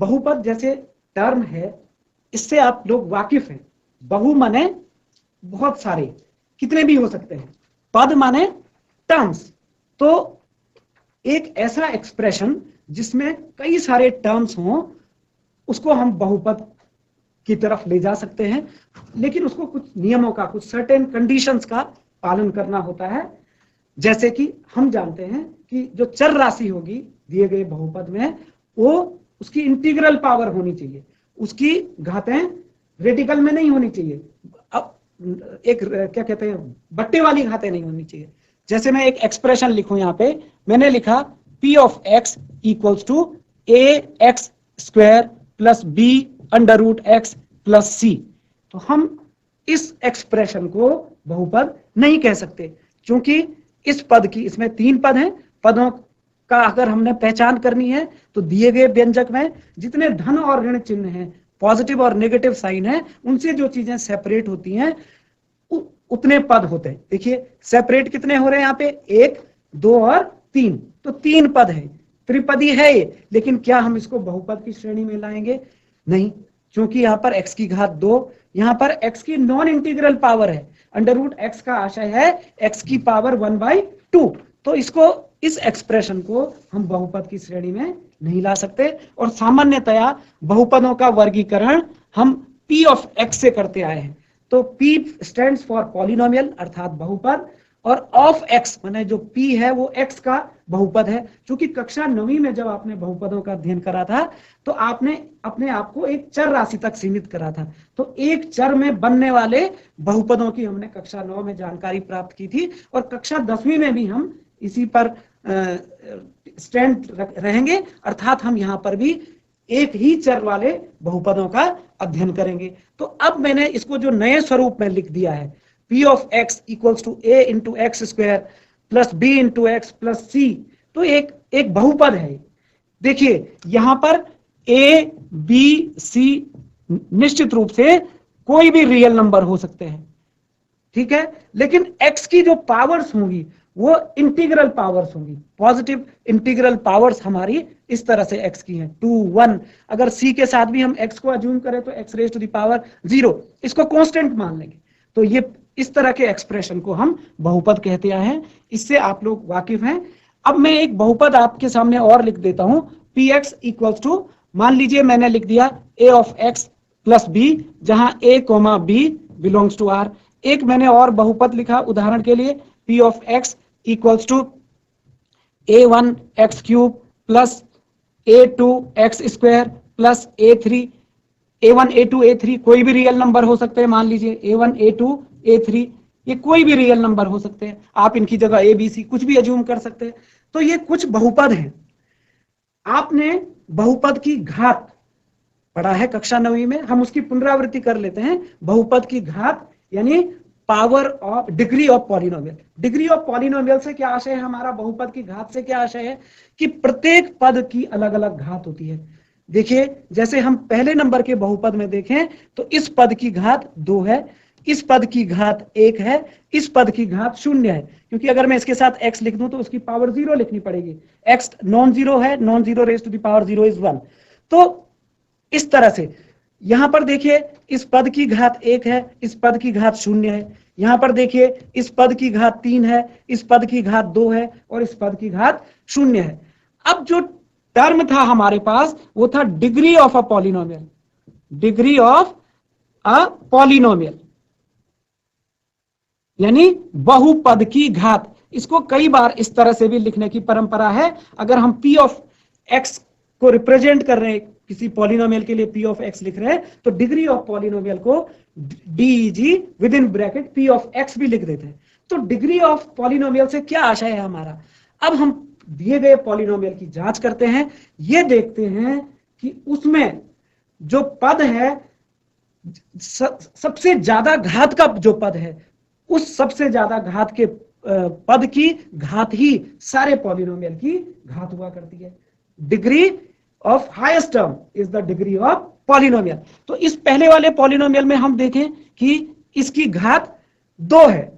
बहुपद जैसे टर्म है, इससे आप लोग वाकिफ हैं। बहु माने बहुत सारे, कितने भी हो सकते हैं। पद माने टर्म्स। तो एक ऐसा एक्सप्रेशन जिसमें कई सारे टर्म्स हों, उसको हम बहुपद की तरफ ले जा सकते हैं, लेकिन उसको कुछ नियमों का, कुछ सर्टेन कंडीशंस का पालन करना होता है। जैसे कि हम जानते हैं कि जो चर राशि होगी दिए गए बहुपद में, वो उसकी इंटीग्रल पावर होनी चाहिए, उसकी घातें रेडिकल में नहीं होनी चाहिए। अब एक क्या कहते हैं, बट्टे वाली घातें नहीं होनी चाहिए। जैसे मैं एक एक्सप्रेशन लिखूं, यहां पे मैंने लिखा p of x equals to ax square plus b under root x plus c। तो हम इस एक्सप्रेशन को बहुपद नहीं कह सकते, क्योंकि इस पद की, इसमें 3 पद हैं, पदों का अगर हमने पहचान करनी है तो दिए गए व्यंजक में जितने धन और ऋण चिन्ह हैं, पॉजिटिव और नेगेटिव साइन है, उनसे जो चीजें सेपरेट होती हैं उतने पद होते हैं। देखिए सेपरेट कितने हो रहे हैं यहाँ पे, 1, 2 और 3, तो 3 पद है, त्रिपदी है ये। लेकिन क्या हम इसको बहुपद की श्रेणी में लाएंगे? नहीं, क्योंकि यहाँ पर x की घात 2, यहाँ पर x की नॉन इंटीग्रल पावर है। अंडर रूट x का आशय है x की पावर 1/2। तो इसको, इस एक्सप्रेशन को हम बहुपद की श्रेणी में नहीं ला सकते। और सामान्यतया बहुपदों का वर्गीकरण हम p ऑफ x से करते आए हैं। तो p स्टैंड्स फॉर पॉलिनोमियल अर्थात बहुपद, और ऑफ x माने जो p है वो x का बहुपद है। क्योंकि कक्षा 9वीं में जब आपने बहुपदों का अध्ययन करा था तो आपने अपने आप को एक चर राशि तक सीमित करा था। तो एक चर में बनने वाले बहुपदों की हमने कक्षा 9 में जानकारी प्राप्त की थी, और कक्षा 10वीं में भी हम इसी पर स्टैंड रहेंगे, अर्थात हम यहाँ पर भी एक ही चर वाले बहुपदों का अध्ययन करेंगे। तो अब मैंने इसको जो नए स्वरूप में लिख दिया है, p of x equals to a into x square plus b into x plus c, तो एक बहुपद है। देखिए यहां पर a b c निश्चित रूप से कोई भी रियल नंबर हो सकते हैं, ठीक है, लेकिन x की जो पावर्स होंगी वो इंटीग्रल पावर्स होंगी। पॉजिटिव इंटीग्रल पावर्स हमारी इस तरह से x की हैं 2, 1। अगर c के साथ भी हम x को अज्यूम करें तो x raise to the power 0, इसको कांस्टेंट मान लेंगे। तो ये इस तरह के एक्सप्रेशन को हम बहुपद कहते हैं। इससे आप लोग वाकिफ हैं। अब मैं एक बहुपद आपके सामने और लिख देता हूं, px इक्वल्स टू, मान लीजिए मैंने लिख दिया a of x plus b, जहां a comma b belongs to r। एक मैंने और बहुपद लिखा उदाहरण के लिए, p of x equals to a1 x cube plus a2 x square plus a3, a1 a2 a3 कोई भी रियल नंबर हो सकते हैं। मान लीजिए a1 a2 a3, ये कोई भी रियल नंबर हो सकते हैं। आप इनकी जगह a b c कुछ भी अज्यूम कर सकते हैं। तो ये कुछ बहुपद हैं। आपने बहुपद की घात पढ़ा है कक्षा 9वीं में, हम उसकी पुनरावृत्ति कर लेते हैं। बहुपद की घात यानी power of degree of polynomial. Degree of polynomial से क्या आशय है हमारा? बहुपद की घात से क्या आशय है कि प्रत्येक पद की अलग अलग घात होती है। देखिए जैसे हम पहले नंबर के बहुपद में देखें तो इस पद की घात 2 है, इस पद की घात 1 है, इस पद की घात 0 है। क्योंकि अगर मैं इसके साथ x लिख दूं तो उसकी पावर 0 लिखनी पड़ेगी। x नॉन जीरो है, non zero raise to the power 0 is 1। तो इस तरह से यहां पर देखिए इस पद की घात 1 है, इस पद की घात 0 है। यहां पर देखिए इस पद की घात 3 है, इस पद की घात 2 है और इस पद की घात 0 है। अब जो टर्म था हमारे पास वो था degree of a polynomial. Degree of a polynomial यानी बहुपद की घात। इसको कई बार इस तरह से भी लिखने की परंपरा है। अगर हम p ऑफ x को रिप्रेजेंट कर रहे हैं, किसी पॉलिनोमियल के लिए p ऑफ x लिख रहे हैं, तो डिग्री ऑफ पॉलिनोमियल को deg with in bracket p of x भी लिख देते हैं। तो डिग्री ऑफ पॉलिनोमियल से क्या आशय है हमारा? अब हम दिए गए पॉलिनोमियल की जांच करते हैं, ये देखते हैं कि उसमें जो पद है, सबसे ज्यादा घात का जो पद है, उस सबसे ज्यादा घात के पद की घात ही सारे पॉलिनोमियल की घात हुआ करती है। Degree of highest term is the degree of polynomial. तो इस पहले वाले पॉलिनोमियल में हम देखें कि इसकी घात 2 है,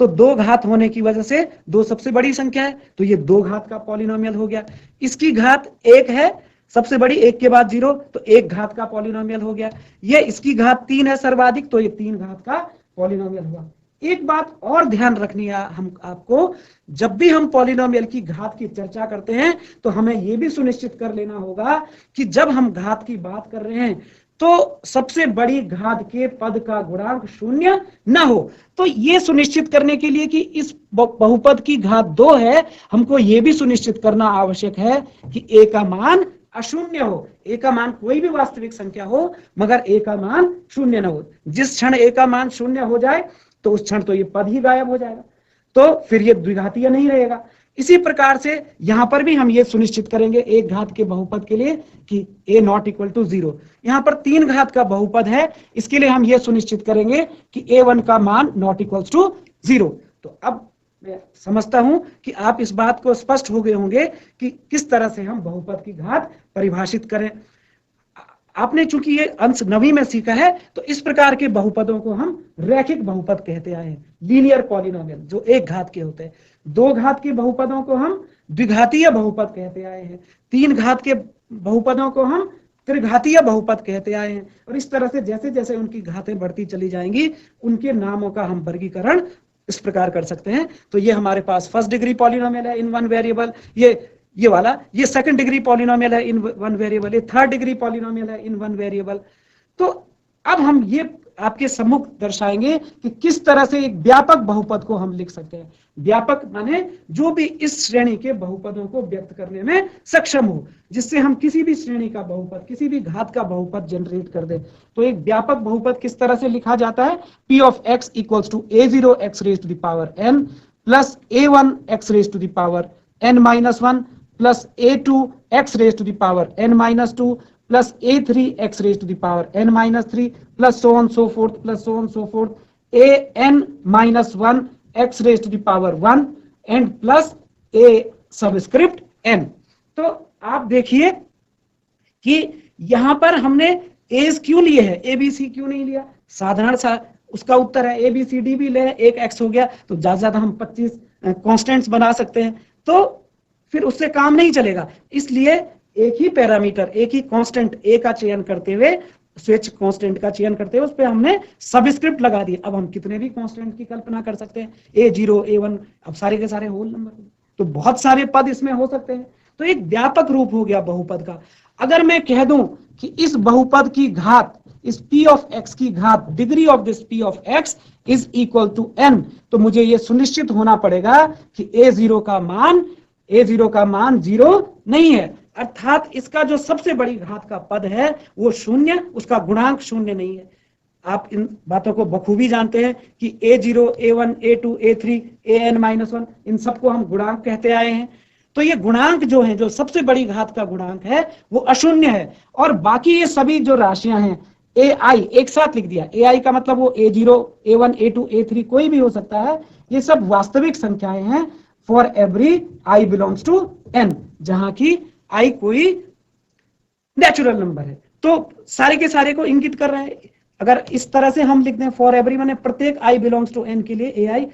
तो 2 घात होने की वजह से 2 सबसे बड़ी संख्या है, तो ये 2 घात का पॉलिनोमियल हो गया। इसकी घात 1 है, सबसे बड़ी 1 के बाद 0, तो 1 घात का पॉलिनोमियल हो गया। ये इसकी घात 3 है सर्वाधिक, तो ये 3 घात का पॉलिनोमियल हुआ। एक बात और ध्यान रखनी है हम आपको, जब भी हम पॉलिनोमियल की घात की चर्चा करते हैं तो हमें यह भी सुनिश्चित कर लेना होगा कि जब हम घात की बात कर रहे हैं तो सबसे बड़ी घात के पद का गुणांक 0 ना हो। तो यह सुनिश्चित करने के लिए कि इस बहुपद की घात 2 है, हमको यह भी सुनिश्चित करना आवश्यक है कि a का मान अशून्य हो। a का मान कोई भी वास्तविक संख्या हो मगर a का मान 0 ना हो। जिस क्षण a का मान 0 हो जाए तो उस क्षण तो ये पद ही गायब हो जाएगा, तो फिर ये द्विघातीय नहीं रहेगा। इसी प्रकार से यहां पर भी हम ये सुनिश्चित करेंगे एक घात के बहुपद के लिए कि a नॉट इक्वल टू 0। यहां पर 3 घात का बहुपद है, इसके लिए हम ये सुनिश्चित करेंगे कि a1 का मान नॉट इक्वल टू 0। तो अब मैं समझता हूं कि आप इस बात को स्पष्ट हो गए होंगे कि किस तरह से हम बहुपद की घात परिभाषित करें। आपने चूंकि ये अंश 9वीं में सीखा है, तो इस प्रकार के बहुपदों को हम रैखिक बहुपद कहते आए हैं, लीनियर पॉलिनोमियल, जो 1 घात के होते हैं। 2 घात के बहुपदों को हम द्विघातीय बहुपद कहते आए हैं। 3 घात के बहुपदों को हम त्रिघातीय बहुपद कहते आए हैं। और इस तरह से जैसे जैसे उनकी घातें बढ़ती चली जाएंगी, उनके नामों का हम वर्गीकरण इस प्रकार कर सकते हैं। तो ये हमारे पास फर्स्ट डिग्री पॉलिनोमियल है इन वन वेरिएबल, ये वाला, ये सेकंड डिग्री पॉलिनोमियल है इन वन वेरिएबल, ये थर्ड डिग्री पॉलिनोमियल है इन वन वेरिएबल। तो अब हम ये आपके सम्मुख दर्शाएंगे कि किस तरह से एक व्यापक बहुपद को हम लिख सकते हैं। व्यापक माने जो भी इस श्रेणी के बहुपदों को व्यक्त करने में सक्षम हो, जिससे हम किसी भी श्रेणी का बहुपद, किसी भी घात का बहुपद जनरेट कर दे। तो एक व्यापक बहुपद किस तरह से लिखा जाता है? p of x equals to a0 x raised to the power n plus a1 x raised to the power n minus 1 plus a2 x raised to the power n minus 2 plus a3 x raised to the power n minus 3 plus so on so forth plus so on so forth a n minus 1 x raised to the power 1 and plus a subscript n। तो आप देखिए कि यहां पर हमने as क्यों लिए है, ए बी सी क्यों नहीं लिया? साधारण सा उसका उत्तर है, ए बी सी डी भी ले, एक एक्स हो गया तो ज्यादा ज्यादा हम 25 कॉन्स्टेंट्स बना सकते हैं, तो फिर उससे काम नहीं चलेगा। इसलिए एक ही पैरामीटर, एक ही कांस्टेंट ए का चयन करते हुए, स्विच कांस्टेंट का चयन करते हुए उस पे हमने सबस्क्रिप्ट लगा दिए। अब हम कितने भी कांस्टेंट की कल्पना कर सकते हैं, a0 a1, अब सारे के सारे होल नंबर, तो बहुत सारे पद इसमें हो सकते हैं। तो एक व्यापक रूप हो गया बहुपद का। अगर मैं कह दूं कि इस बहुपद की घात, इस p ऑफ x की घात, degree of this p of x is equal to n, तो मुझे यह सुनिश्चित होना पड़ेगा कि a0 का मान 0 नहीं है, अर्थात इसका जो सबसे बड़ी घात का पद है वो 0, उसका गुणांक 0 नहीं है। आप इन बातों को बखूबी जानते हैं कि a0, a1, a2, a3, an-1, इन सबको हम गुणांक कहते आए हैं। तो ये गुणांक जो है, जो सबसे बड़ी घात का गुणांक है वो अशून्य है, और बाकी ये सभी जो राशियां हैं ai एक साथ लिख दिया। ai का मतलब वो a0, a1, a2, a3 कोई भी हो सकता है, ये सब वास्तविक संख्याएं हैं for every i belongs to n, जहां की i कोई नेचुरल नंबर है। तो सारे के सारे को इंगित कर रहा है। अगर इस तरह से हम लिख दें फॉर एवरी, माने प्रत्येक i बिलोंग्स टू n के लिए ai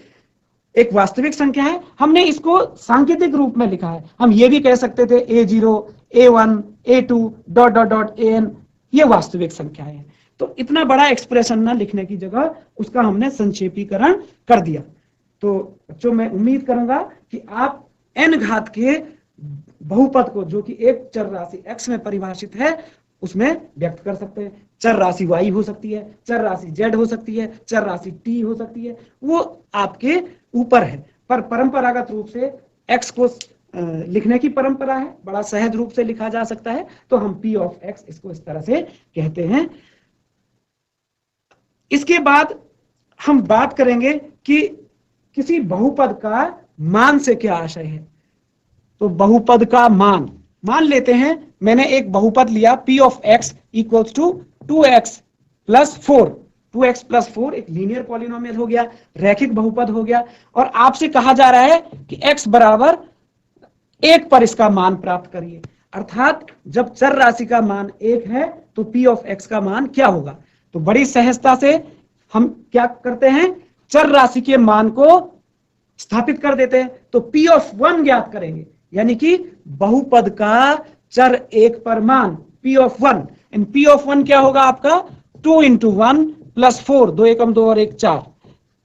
एक वास्तविक संख्या है। हमने इसको सांकेतिक रूप में लिखा है। हम ये भी कह सकते थे a0, a1, a2 dot dot dot an, ये वास्तविक संख्याएं हैं। तो इतना बड़ा एक्सप्रेशन ना लिखने की जगह उसका हमने संक्षेपीकरण कर दिया। तो बच्चों, मैं उम्मीद करूंगा कि आप n घात के बहुपद को, जो कि एक चर राशि x में परिभाषित है, उसमें व्यक्त कर सकते हैं। चर राशि y हो सकती है, चर राशि z हो सकती है, चर राशि t हो सकती है, वो आपके ऊपर है। पर परंपरागत रूप से x को लिखने की परंपरा है, बड़ा सहज रूप से लिखा जा सकता है, तो हम p ऑफ x इसको इस तरह से कहते हैं। इसके बाद हम बात करेंगे कि किसी बहुपद का मान से क्या आशय है। तो बहुपद का मान लेते हैं, मैंने एक बहुपद लिया p of x equals to 2x plus 4। 2x plus 4 एक लीनियर पॉलिनोमियल हो गया, रैखिक बहुपद हो गया, और आपसे कहा जा रहा है कि x बराबर 1 पर इसका मान प्राप्त करिए। अर्थात जब चर राशि का मान 1 है तो p ऑफ x का मान क्या होगा। तो बड़ी सहजता से हम क्या करते हैं, चर राशि के मान को स्थापित कर देते हैं। तो p ऑफ 1 ज्ञात करेंगे, यानी कि बहुपद का चर एक पर मान p of 1, in p of 1 क्या होगा आपका 2 इंटू 1 प्लस 4, 2 एकम 2 और 1 4।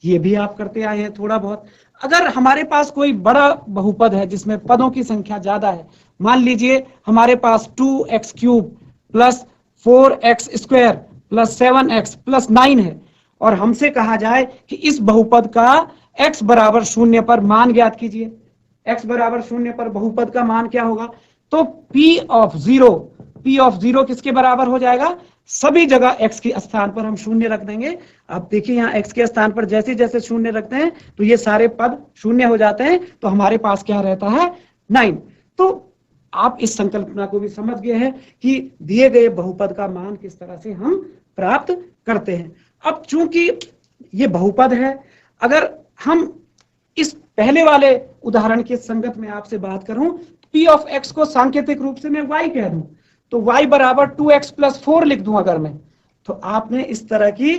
ये भी आप करते आए हैं थोड़ा बहुत। अगर हमारे पास कोई बड़ा बहुपद है जिसमें पदों की संख्या ज्यादा है, मान लीजिए हमारे पास 2x cube plus 4x square plus 7x plus 9 है, और हमसे कहा जाए कि इस बहुपद का x बराबर 0 पर मान ज्ञात कीजिए। x बराबर 0 पर बहुपद का मान क्या होगा? तो p ऑफ 0 किसके बराबर हो जाएगा? सभी जगह x के स्थान पर हम 0 रख देंगे। आप देखिए यहाँ x के स्थान पर जैसे जैसे 0 रखते हैं तो ये सारे पद 0 हो जाते हैं, तो हमारे पास क्या रहता है 9। तो आप इस संकल्पना को भी समझ गए हैं कि दिए गए बहुपद का मान किस तरह से हम प्राप्त करते हैं। अब चूंकि ये बहुपद है, अगर हम इस पहले वाले उदाहरण के संगत में आपसे बात करूं, p ऑफ x को सांकेतिक रूप से मैं y कह दूं, तो y बराबर 2x प्लस 4 लिख दूं अगर मैं, तो आपने इस तरह की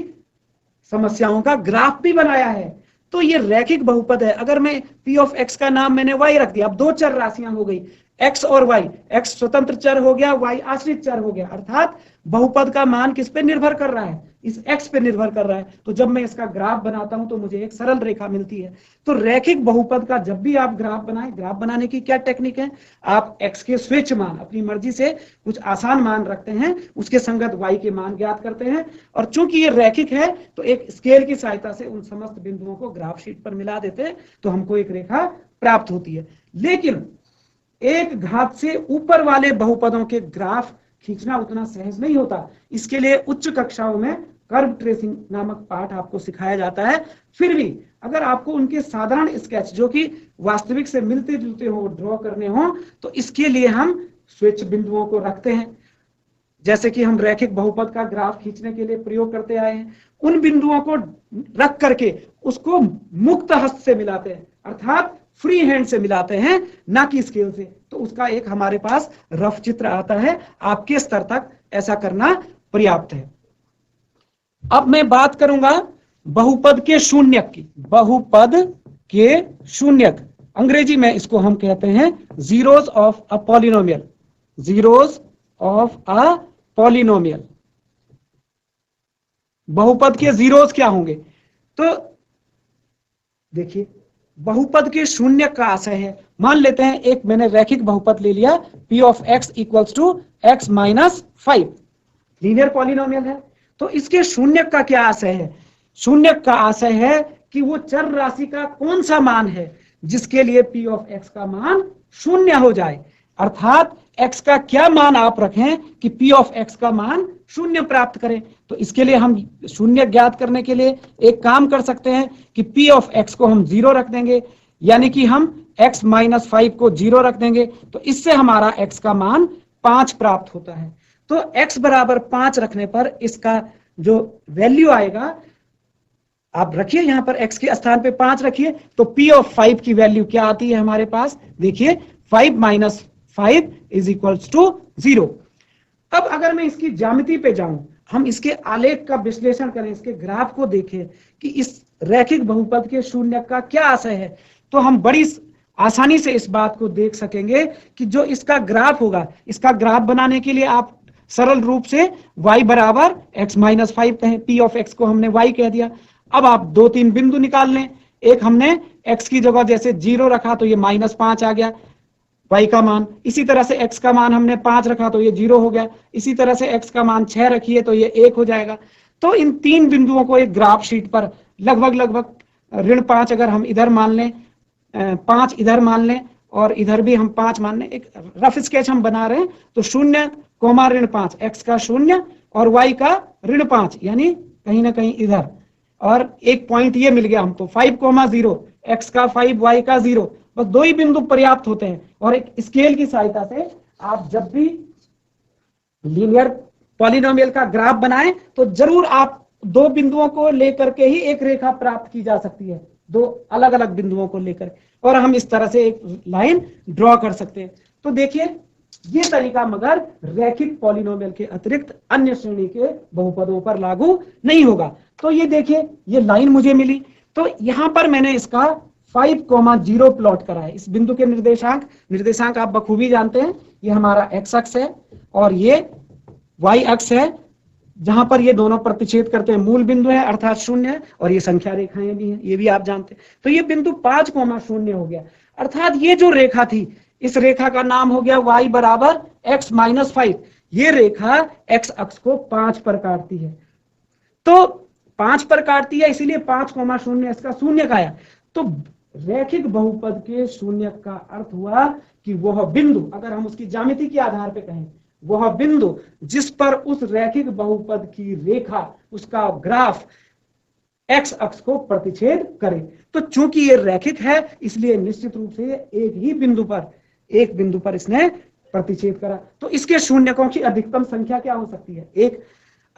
समस्याओं का ग्राफ भी बनाया है। तो ये रैखिक बहुपद है। अगर मैं p ऑफ x का नाम मैंने y रख दिया, अब दो चर राशियां हो गई x और y, x स्वतंत्र चर हो गया, y आश्रित चर हो गया, अर्थात बहुपद का मान किस पे निर्भर कर रहा है? इस x पे निर्भर कर रहा है। तो जब मैं इसका ग्राफ बनाता हूं तो मुझे एक सरल रेखा मिलती है। तो रैखिक बहुपद का जब भी आप ग्राफ बनाएं, ग्राफ बनाने की क्या टेक्निक है? आप x के स्वेच्छ मान अपनी मर्जी से कुछ आसान मान रखते हैं, उसके संगत y के मान ज्ञात करते हैं, और चूंकि ये रैखिक है तो एक स्केल की सहायता से उन समस्त बिंदुओं को ग्राफ शीट पर मिला देते हैं, तो हमको एक रेखा प्राप्त होती है। लेकिन एक घात से ऊपर वाले बहुपदों के ग्राफ खींचना उतना सहज नहीं होता। इसके लिए उच्च कक्षाओं में कर्व ट्रेसिंग नामक पाठ आपको सिखाया जाता है। फिर भी अगर आपको उनके साधारण स्केच जो कि वास्तविक से मिलते जुलते हो ड्रॉ करने हो, तो इसके लिए हम स्वेच्छ बिंदुओं को रखते हैं, जैसे कि हम रैखिक बहुपद का ग्राफ खींचने के लिए प्रयोग करते आए हैं। उन बिंदुओं को रख करके उसको मुक्त हस्त से मिलाते हैं, अर्थात फ्री हैंड से मिलाते हैं, ना कि स्केल से। तो उसका एक हमारे पास रफ चित्र आता है। आपके स्तर तक ऐसा करना पर्याप्त है। अब मैं बात करूंगा बहुपद के शून्यक की। बहुपद के शून्यक, अंग्रेजी में इसको हम कहते हैं zeros of a polynomial. Zeros of a polynomial. बहुपद के जीरोस क्या होंगे? तो देखिए, बहुपद के शून्यक का आशय है, मान लेते हैं एक मैंने रैखिक बहुपद ले लिया, p of x equals to x minus 5, linear polynomial है। तो इसके शून्यक का क्या आशय है? शून्यक का आशय है कि वो चर राशि का कौन सा मान है जिसके लिए p ऑफ x का मान शून्य हो जाए, अर्थात x का क्या मान आप रखें कि p ऑफ x का मान शून्य प्राप्त करें। तो इसके लिए हम शून्य ज्ञात करने के लिए एक काम कर सकते हैं कि p ऑफ x को हम 0 रख देंगे, यानी कि हम x माइनस 5 को 0 रख देंगे, तो इससे हमारा x का मान 5 प्राप्त होता है। तो x बराबर 5 रखने पर इसका जो वैल्यू आएगा, आप रखिए यहां पर x के स्थान पे 5 रखिए, तो p ऑफ 5 की वैल्यू क्या आती है हमारे पास? देखिए 5 माइनस 5 इज इक्वल्स टू 0। अब अगर मैं इसकी ज्यामिति पे जाऊं, हम इसके आलेख का विश्लेषण करें, इसके ग्राफ को देखें कि इस रैखिक बहुपद के शून्य का क्या आशय है, तो हम बड़ी आसानी से इस बात को देख सकेंगे कि जो इसका ग्राफ होगा, इसका ग्राफ बनाने के लिए आप सरल रूप से y बराबर x माइनस 5 कहें, p ऑफ x को हमने y कह दिया। अब आप 2-3 बिंदु निकाल लें। एक हमने x की जगह जैसे 0 रखा तो ये माइनस 5 आ गया y का मान, इसी तरह से x का मान हमने 5 रखा तो ये 0 हो गया, इसी तरह से x का मान 6 रखिए तो ये 1 हो जाएगा। तो इन 3 बिंदुओं को एक ग्राफ शीट पर लगभग ऋण 5 अगर हम इधर मान लें, 5 इधर मान लें और इधर भी हम 5 मान लें, एक रफ स्केच हम बना रहे हैं। तो 0, ऋण 5, x का 0 और y का ऋण 5, यानी कहीं ना कहीं इधर, और एक पॉइंट ये मिल गया हमको 5, 0, x का 5, y का 0। बस 2 ही बिंदु पर्याप्त होते हैं। और एक स्केल की सहायता से आप जब भी लीनियर पॉलिनोमियल का ग्राफ बनाएं तो जरूर आप 2 बिंदुओं को लेकर के ही एक रेखा प्राप्त की जा सकती है, 2 अलग अलग बिंदुओं को लेकर, और हम इस तरह से एक लाइन ड्रॉ कर सकते हैं। तो देखिए, ये तरीका मगर रैखिक पॉलिनोमियल के अतिरिक्त अन्य श्रेणी के बहुपदों पर लागू नहीं होगा। तो ये देखिए, ये लाइन मुझे मिली, तो यहां पर मैंने इसका 5,0 प्लॉट करा है। इस बिंदु के निर्देशांक आप बखूबी जानते हैं। ये हमारा एक्स अक्ष है और ये वाई अक्ष है, जहां पर ये दोनों प्रतिच्छेद करते हैं मूल बिंदु है अर्थात 0 है, और ये संख्या रेखाएं भी हैं, ये भी आप जानते हैं। तो ये बिंदु 5,0 हो गया, अर्थात ये जो रेखा थी इस रेखा का नाम हो गया y बराबर x माइनस 5। ये रेखा x अक्ष को 5 पर काटती है, तो 5 पर काटती है, इसीलिए 5,0 इसका शून्य का आया। तो रैखिक बहुपद के शून्य का अर्थ हुआ कि वह बिंदु, अगर हम उसकी ज्यामिति के आधार पर कहें, वह बिंदु जिस पर उस रैखिक बहुपद की रेखा, उसका ग्राफ x अक्ष को प्रतिच्छेद करे। तो चूंकि ये रैखिक है इसलिए निश्चित रूप से एक बिंदु पर इसने प्रतिच्छेद करा। तो इसके शून्यकों की अधिकतम संख्या क्या हो सकती है? 1।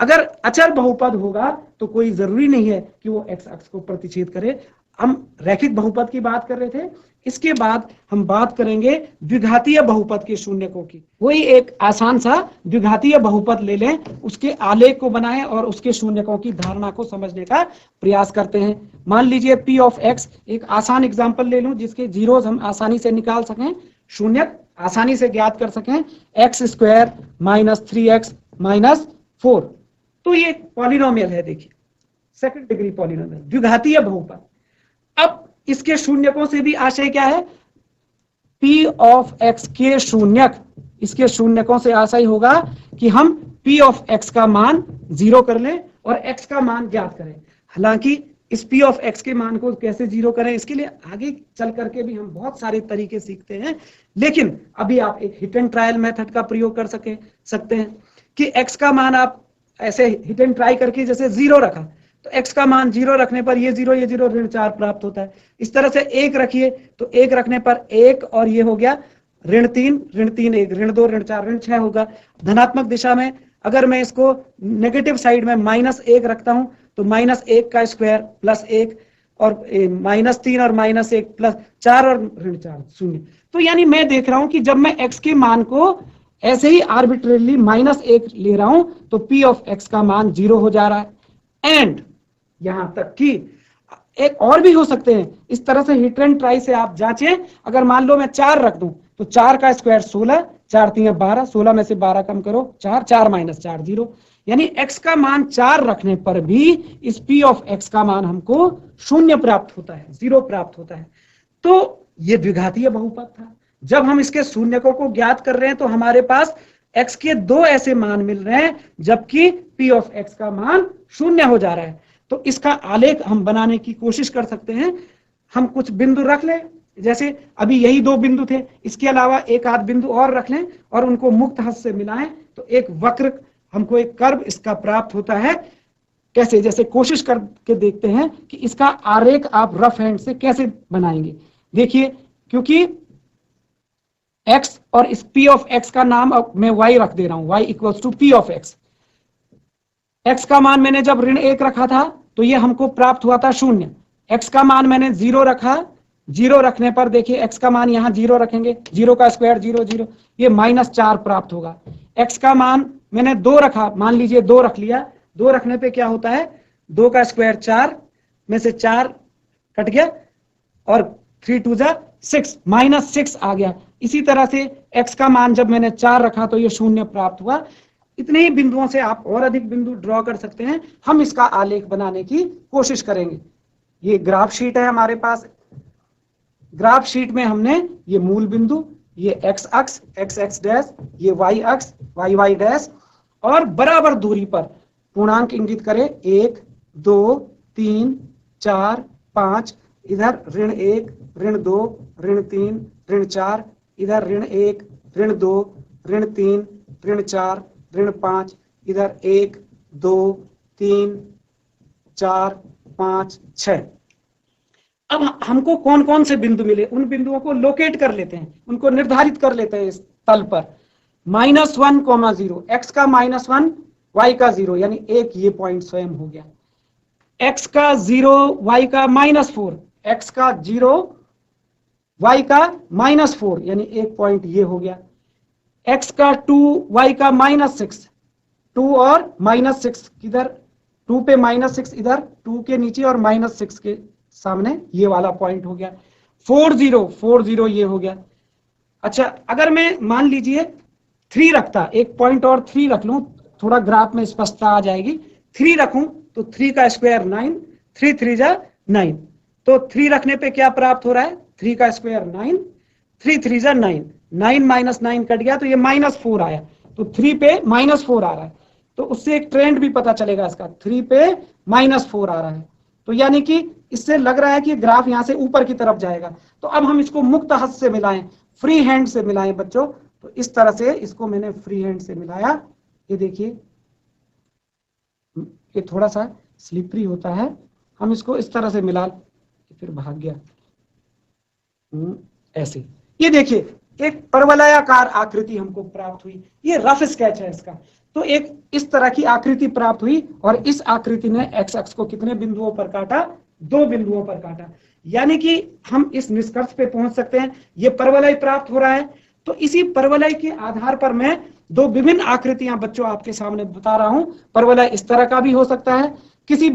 अगर अचर बहुपद होगा तो कोई जरूरी नहीं है कि वो x अक्ष को प्रतिच्छेद करे। हम रैखिक बहुपद की बात कर रहे थे। इसके बाद हम बात करेंगे द्विघातीय बहुपद के शून्यकों की। कोई एक आसान सा द्विघातीय बहुपद ले लें, उसके आलेख को बनाएं और उसके शून्यकों की धारणा को समझने का प्रयास करते हैं। मान लीजिए p ऑफ x, एक आसान एग्जांपल ले लूं जिसके जीरोस हम आसानी से निकाल सकें, शून्यक आसानी से ज्ञात कर सकें। x square minus 3x minus 4। तो ये पॉलिनोमियल है, देखिए सेकंड डिग्री पॉलिनोमियल, द्विघातीय बहुपद। अब इसके शून्यकों से भी आशय क्या है? p ऑफ x के शून्यक, इसके शून्यकों से आशय होगा कि हम p ऑफ x का मान 0 कर लें और x का मान ज्ञात करें। हालांकि इस p ऑफ x के मान को कैसे 0 करें, इसके लिए आगे चल करके भी हम बहुत सारे तरीके सीखते हैं, लेकिन अभी आप एक हिट एंड ट्रायल मेथड का प्रयोग कर सकते हैं कि x का मान आप ऐसे हिट एंड ट्राई करके जैसे 0 रखा तो x का मान 0 रखने पर ये 0 ऋण 4 प्राप्त होता है। इस तरह से 1 रखिए तो 1 रखने पर 1 और ये हो गया ऋण 3 1 ऋण 2 ऋण 4 ऋण 6 होगा। धनात्मक दिशा में अगर मैं इसको नेगेटिव साइड में -1 रखता हूं तो -1 का स्क्वायर प्लस 1 और -3 और -1 प्लस 4 और ऋण 4 0। तो यानी मैं देख रहा हूं कि जब मैं x के मान को ऐसे ही आर्बिट्रेरली -1 ले रहा हूं तो p ऑफ x का मान 0 हो जा रहा है। एंड यहां तक कि एक और भी हो सकते हैं। इस तरह से हिट एंड ट्राई से आप जांचें। अगर मान लो मैं 4 रख दूं तो 4 का स्क्वायर 16, 4 3 12, 16 में से 12 कम करो 4, 4 माइनस 4 0। यानी x का मान 4 रखने पर भी इस p ऑफ x का मान हमको 0 प्राप्त होता है, 0 प्राप्त होता है। तो ये द्विघातीय बहुपद था। जब हम इसके शून्यकों को ज्ञात कर रहे हैं तो हमारे पास x के 2 ऐसे मान मिल रहे हैं जबकि p ऑफ x का मान 0 हो जा रहा है। तो इसका आलेख हम बनाने की कोशिश कर सकते हैं। हम कुछ बिंदु रख लें, जैसे अभी यही 2 बिंदु थे, इसके अलावा एक आध बिंदु और रख लें और उनको मुक्त हस्त से मिलाएं तो एक वक्र, हमको एक कर्व इसका प्राप्त होता है। कैसे? जैसे कोशिश करके देखते हैं कि इसका आरेख आप रफ हैंड से कैसे बनाएंगे। देखिए, क्योंकि x और इस p ऑफ x का नाम अब मैं y रख दे रहा हूं, y equals to p of x। x का मान मैंने जब ऋण 1 रखा था तो ये हमको प्राप्त हुआ था 0। x का मान मैंने 0 रखा, 0 रखने पर देखिए x का मान यहाँ 0 रखेंगे, 0 का स्क्वायर 0 0, ये -4 प्राप्त होगा। x का मान मैंने 2 रखा, मान लीजिए 2 रख लिया, 2 रखने पे क्या होता है, 2 का स्क्वायर 4 में से 4 कट गया और 3 2 जा 6, -6 आ गया। इसी तरह से x का मान जब मैंने 4 रखा तो ये 0 प्राप्त हुआ। इतने ही बिंदुओं से आप और अधिक बिंदु ड्रॉ कर सकते हैं। हम इसका आलेख बनाने की कोशिश करेंगे। ये ग्राफ शीट है हमारे पास। ग्राफ शीट में हमने ये मूल बिंदु, ये x अक्ष x डैश, ये y अक्ष y डैश और बराबर दूरी पर पूर्णांक इंगित करें 1 2 3 4 5, इधर ऋण 1 ऋण 2 ऋण 3 ऋण 4, इधर ऋण 1 ऋण 2 ऋण 3 ऋण 4 ऋण 5, इधर 1 2 3 4 5 6। अब हमको कौन कौन से बिंदु मिले, उन बिंदुओं को लोकेट कर लेते हैं, उनको निर्धारित कर लेते हैं इस तल पर। -1, 0, x का -1 y का 0 यानी 1 ये पॉइंट स्वयं हो गया। x का 0 y का -4, x का 0 y का -4 यानी 1 पॉइंट ये हो गया। x का 2 y का -6, 2 और -6 किधर, 2 पे -6 इधर, 2 के नीचे और -6 के सामने ये वाला पॉइंट हो गया, 40 ये हो गया। अच्छा, अगर मैं मान लीजिए 3 रखता, एक पॉइंट और 3 रख लूं, थोड़ा ग्राफ में स्पष्टता आ जाएगी। 3 रखूं तो 3 का स्क्वायर 9, 3 3 जा 9, तो 3 रखने पे क्या प्राप्त हो रहा है, 3 का स्क्वायर 9, 3 3 जा 9, 9 माइनस 9 कट गया तो ये -4 आया, तो 3 पे -4 आ रहा है। तो उससे एक ट्रेंड भी पता चलेगा इसका, 3 पे -4 आ रहा है, तो यानी कि इससे लग रहा है कि ग्राफ यहां से ऊपर की तरफ जाएगा। तो अब हम इसको मुक्त हस्त से मिलाएं, फ्री हैंड से मिलाएं बच्चों। तो इस तरह से इसको मैंने फ्री हैंड से मिलाया, ये देखिए ये थोड़ा सा स्लिपरी होता है, हम इसको इस तरह से मिला, फिर भाग गया ऐसे। ये देखिए एक परवलयाकार आकृति हमको प्राप्त हुई, ये रफ स्केच है इसका। तो एक इस तरह की आकृति प्राप्त हुई और इस आकृति ने एक्स अक्ष को कितने बिंदुओं पर काटा, 2 बिंदुओं पर काटा। यानी कि हम इस निष्कर्ष पे पहुंच सकते हैं ये परवलय प्राप्त हो रहा है। तो इसी परवलय के आधार पर मैं 2 विभिन्न आकृतियां बच्चों आपके सामने बता रहा हूं। परवलय इस तरह का भी हो सकता है, किसी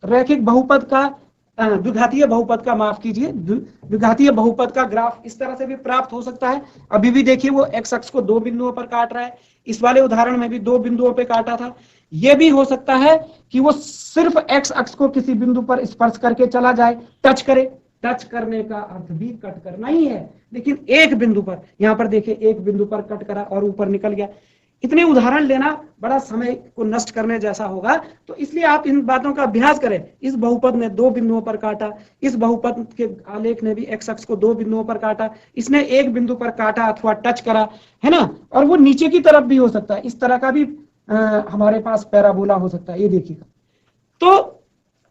रैखिक बहुपद का, द्विघातीय बहुपद का, माफ कीजिए, द्विघातीय बहुपद का ग्राफ इस तरह से भी प्राप्त हो सकता है। अभी भी देखिए वो एक्स अक्ष को 2 बिंदुओं पर काट रहा है, इस वाले उदाहरण में भी 2 बिंदुओं पर काटा था। यह भी हो सकता है कि वो सिर्फ एक्स अक्ष को किसी बिंदु पर स्पर्श करके चला जाए, टच करे। टच करने का अर्थ भी कट करना ही है, लेकिन एक बिंदु पर, यहां पर देखिए एक बिंदु पर कट करा और ऊपर निकल गया। इतने उदाहरण लेना बड़ा समय को नष्ट करने जैसा होगा, तो इसलिए आप इन बातों का अभ्यास करें। इस बहुपद ने 2 बिंदुओं पर काटा, इस बहुपद के आलेख ने भी एक्स अक्ष को 2 बिंदुओं पर काटा, इसने एक बिंदु पर काटा अथवा टच करा, है ना। और वो नीचे की तरफ भी हो सकता है, इस तरह का भी हमारे पास पैराबोला हो सकता है, ये देखिएगा। तो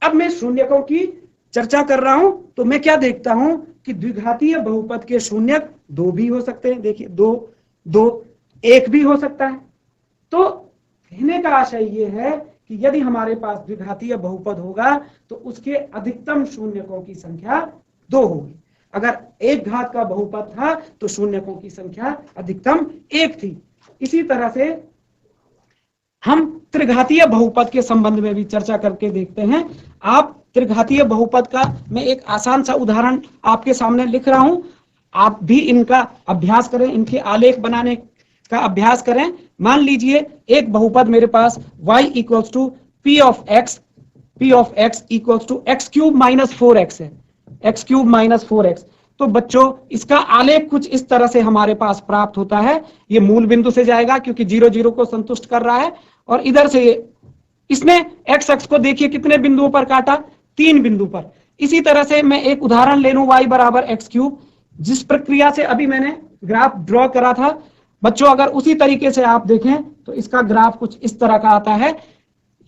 अब मैं शून्यकों की चर्चा कर रहा हूं, तो मैं क्या देखता हूं कि द्विघातीय बहुपद के शून्यक 2 भी हो सकते हैं। देखिए 2 2 1 भी हो सकता है। तो कहने का आशय ये है कि यदि हमारे पास द्विघातीय बहुपद होगा तो उसके अधिकतम शून्यकों की संख्या 2 होगी। अगर एक घात का बहुपद था तो शून्यकों की संख्या अधिकतम 1 थी। इसी तरह से हम त्रिघातीय बहुपद के संबंध में भी चर्चा करके देखते हैं। आप त्रिघातीय बहुपद का मैं एक आसान सा उदाहरण आपके सामने लिख रहा हूं, आप भी इनका अभ्यास करें, इनके आलेख बनाने का अभ्यास करें। मान लीजिए एक बहुपद मेरे पास y equals to p of x equals to x cube minus 4x है, x क्यूब माइनस 4x। तो बच्चों इसका आलेख कुछ इस तरह से हमारे पास प्राप्त होता है। ये मूल बिंदु से जाएगा क्योंकि 0 0 को संतुष्ट कर रहा है, और इधर से इसने x अक्ष को देखिए कितने बिंदुओं पर काटा, 3 बिंदु पर। इसी तरह से मैं एक उदाहरण ले लूं y बराबर x क्यूब, जिस प्रक्रिया से अभी मैंने ग्राफ ड्रॉ करा था बच्चों, अगर उसी तरीके से आप देखें तो इसका ग्राफ कुछ इस तरह का आता है।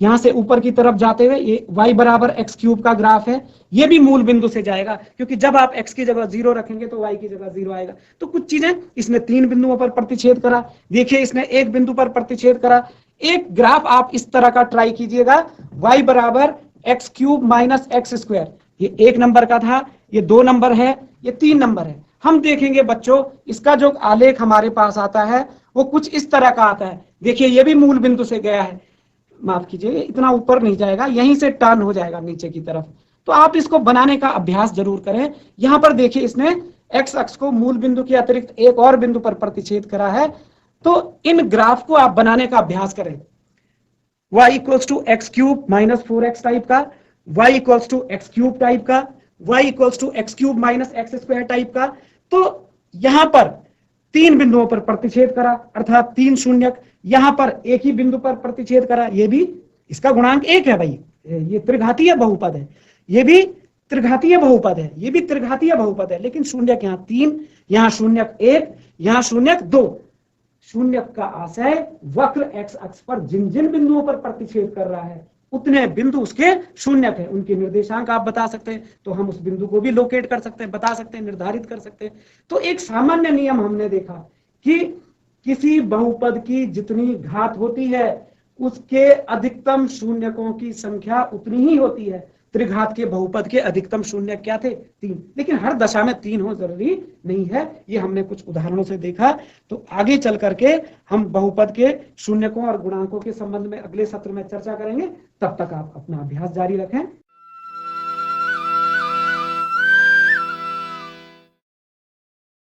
यहां से ऊपर की तरफ जाते हुए ये y बराबर एक्स क्यूब का ग्राफ है। ये भी मूल बिंदु से जाएगा क्योंकि जब आप x की जगह 0 रखेंगे तो y की जगह 0 आएगा। तो कुछ चीजें, इसने 3 बिंदुओं पर प्रतिच्छेद करा, देखिए इसने 1 बिंदु पर प्रतिच्छेद करा। एक ग्राफ आप इस तरह का ट्राई कीजिएगा, y बराबर x cube minus x square. ये 1 नंबर का था, ये 2 नंबर है, ये 3 नंबर है। हम देखेंगे बच्चों इसका जो आलेख हमारे पास आता है वो कुछ इस तरह का आता है। देखिए ये भी मूल बिंदु से गया है, माफ कीजिए इतना ऊपर नहीं जाएगा, यहीं से टर्न हो जाएगा नीचे की तरफ। तो आप इसको बनाने का अभ्यास जरूर करें। यहां पर देखिए इसने एक्स अक्ष को मूल बिंदु के अतिरिक्त एक और बिंदु पर प्रतिच्छेद करा है। तो इन ग्राफ को आप बनाने का अभ्यास करें, y equals to x cube minus 4x type का, y equals to x cube type का, y equals to x cube minus x square type का। तो यहां पर 3 बिंदुओं पर प्रतिच्छेद करा अर्थात 3 शून्यक, यहां पर एक ही बिंदु पर प्रतिच्छेद करा, ये भी इसका गुणांक 1 है भाई, ये त्रिघातीय बहुपद है, ये भी त्रिघातीय बहुपद है, ये भी त्रिघातीय बहुपद है, लेकिन शून्यक यहाँ 3, यहाँ शून्यक 1, यहाँ शून्यक 2। शून्यक का आशय वक्र एक्स अक्ष पर जिन जिन बिंदुओं पर प्रतिच्छेद कर रहा है उतने बिंदु उसके शून्यक है, उनके निर्देशांक आप बता सकते हैं, तो हम उस बिंदु को भी लोकेट कर सकते हैं, बता सकते हैं, निर्धारित कर सकते हैं। तो एक सामान्य नियम हमने देखा कि किसी बहुपद की जितनी घात होती है उसके अधिकतम शून्यकों की संख्या उतनी ही होती है। त्रिघात के बहुपद के अधिकतम शून्य क्या थे? 3, लेकिन हर दशा में 3 हो जरूरी नहीं है, ये हमने कुछ उदाहरणों से देखा। तो आगे चल करके हम बहुपद के शून्यकों और गुणांकों के संबंध में अगले सत्र में चर्चा करेंगे। तब तक आप अपना अभ्यास जारी रखें।